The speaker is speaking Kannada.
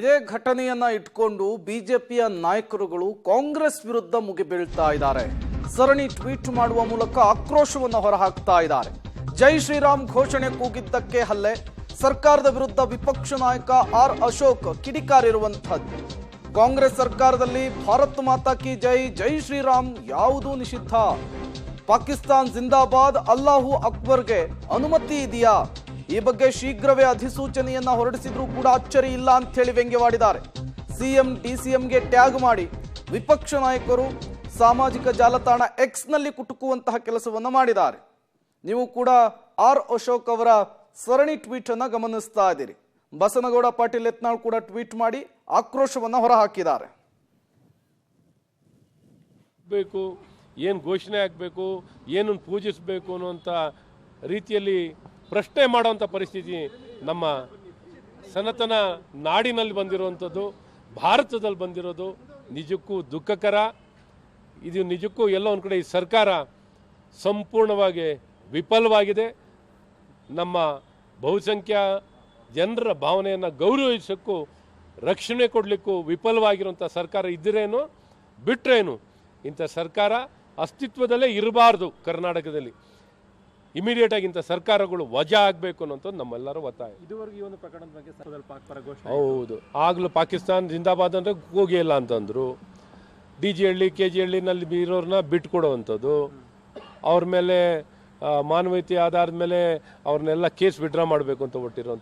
ಇದೇ ಘಟನೆಯನ್ನ ಇಟ್ಕೊಂಡು ಬಿಜೆಪಿಯ ನಾಯಕರುಗಳು ಕಾಂಗ್ರೆಸ್ ವಿರುದ್ಧ ಮುಗಿಬೀಳ್ತಾ ಇದ್ದಾರೆ. ಸರಣಿ ಟ್ವೀಟ್ ಮಾಡುವ ಮೂಲಕ ಆಕ್ರೋಶವನ್ನು ಹೊರಹಾಕ್ತಾ ಇದ್ದಾರೆ. ಜೈ ಶ್ರೀರಾಮ್ ಘೋಷಣೆ ಕೂಗಿದ್ದಕ್ಕೆ ಹಲ್ಲೆ, ಸರ್ಕಾರದ ವಿರುದ್ಧ ವಿಪಕ್ಷ ನಾಯಕ ಆರ್ ಅಶೋಕ್ ಕಿಡಿಕಾರಿರುವಂತಹದ್ದು. ಕಾಂಗ್ರೆಸ್ ಸರ್ಕಾರದಲ್ಲಿ ಭಾರತ್ ಮಾತಾ ಕಿ ಜೈ, ಜೈ ಶ್ರೀರಾಮ್ ಯಾವುದೂ ನಿಷಿದ್ಧ. ಪಾಕಿಸ್ತಾನ್ ಜಿಂದಾಬಾದ್, ಅಲ್ಲಾಹು ಅಕ್ಬರ್ಗೆ ಅನುಮತಿ ಇದೆಯಾ? ಈ ಬಗ್ಗೆ ಶೀಘ್ರವೇ ಅಧಿಸೂಚನೆಯನ್ನ ಹೊರಡಿಸಿದ್ರೂ ಕೂಡ ಅಚ್ಚರಿ ಇಲ್ಲ ಅಂತ ಹೇಳಿ ವ್ಯಂಗ್ಯವಾಡಿದ್ದಾರೆ. ಸಿಎಂ ಡಿಸಿಎಂಗೆ ಟ್ಯಾಗ್ ಮಾಡಿ ವಿಪಕ್ಷ ನಾಯಕರು ಸಾಮಾಜಿಕ ಜಾಲತಾಣ ಎಕ್ಸ್ ನಲ್ಲಿ ಕುಟುಕುವಂತಹ ಕೆಲಸವನ್ನ ಮಾಡಿದ್ದಾರೆ. ನೀವು ಕೂಡ ಆರ್ ಅಶೋಕ್ ಅವರ ಸರಣಿ ಟ್ವೀಟ್ ಅನ್ನ ಗಮನಿಸ್ತಾ ಇದ್ದೀರಿ. ಬಸನಗೌಡ ಪಾಟೀಲ್ ಯತ್ನಾಳ್ ಕೂಡ ಟ್ವೀಟ್ ಮಾಡಿ ಆಕ್ರೋಶವನ್ನ ಹೊರಹಾಕಿದ್ದಾರೆ. ಏನು ಘೋಷಣೆ ಆಗಬೇಕು, ಏನನ್ನು ಪೂಜಿಸಬೇಕು ಅನ್ನುವಂಥ ರೀತಿಯಲ್ಲಿ ಪ್ರಶ್ನೆ ಮಾಡುವಂಥ ಪರಿಸ್ಥಿತಿ ನಮ್ಮ ಸನಾತನ ನಾಡಿನಲ್ಲಿ ಬಂದಿರುವಂಥದ್ದು, ಭಾರತದಲ್ಲಿ ಬಂದಿರೋದು ನಿಜಕ್ಕೂ ದುಃಖಕರ. ಇದು ನಿಜಕ್ಕೂ ಎಲ್ಲ ಒಂದು ಕಡೆ ಈ ಸರ್ಕಾರ ಸಂಪೂರ್ಣವಾಗಿ ವಿಫಲವಾಗಿದೆ. ನಮ್ಮ ಬಹುಸಂಖ್ಯಾ ಜನರ ಭಾವನೆಯನ್ನು ಗೌರವಿಸೋಕ್ಕೂ ರಕ್ಷಣೆ ಕೊಡಲಿಕ್ಕೂ ವಿಫಲವಾಗಿರುವಂಥ ಸರ್ಕಾರ ಇದ್ದರೇನು ಬಿಟ್ಟರೇನು ಇಂಥ ಸರ್ಕಾರ ಅಸ್ತಿತ್ವದಲ್ಲೇ ಇರಬಾರ್ದು. ಕರ್ನಾಟಕದಲ್ಲಿ ಇಮಿಡಿಯೇಟ್ ಆಗಿ ಇಂಥ ಸರ್ಕಾರಗಳು ವಜಾ ಆಗಬೇಕು ಅನ್ನೋಂಥದ್ದು ನಮ್ಮೆಲ್ಲರ ಒತ್ತಾಯ. ಇದುವರೆಗೂ ಈ ಒಂದು ಪ್ರಕರಣದ ಬಗ್ಗೆ ಹೌದು, ಆಗಲೂ ಪಾಕಿಸ್ತಾನ ಜಿಂದಾಬಾದ್ ಅಂದರೆ ಹೋಗಿಲ್ಲ ಅಂತಂದರು. DG ಹಳ್ಳಿ KG ಹಳ್ಳಿನಲ್ಲಿ ಇರೋರನ್ನ ಬಿಟ್ಕೊಡುವಂಥದ್ದು, ಅವ್ರ ಮೇಲೆ ಮಾನವೀಯತೆ ಆಧಾರದ ಮೇಲೆ ಅವ್ರನ್ನೆಲ್ಲ ಕೇಸ್ ವಿಡ್ರಾ ಮಾಡಬೇಕು ಅಂತ ಹೊಟ್ಟಿರೋಂಥದ್ದು.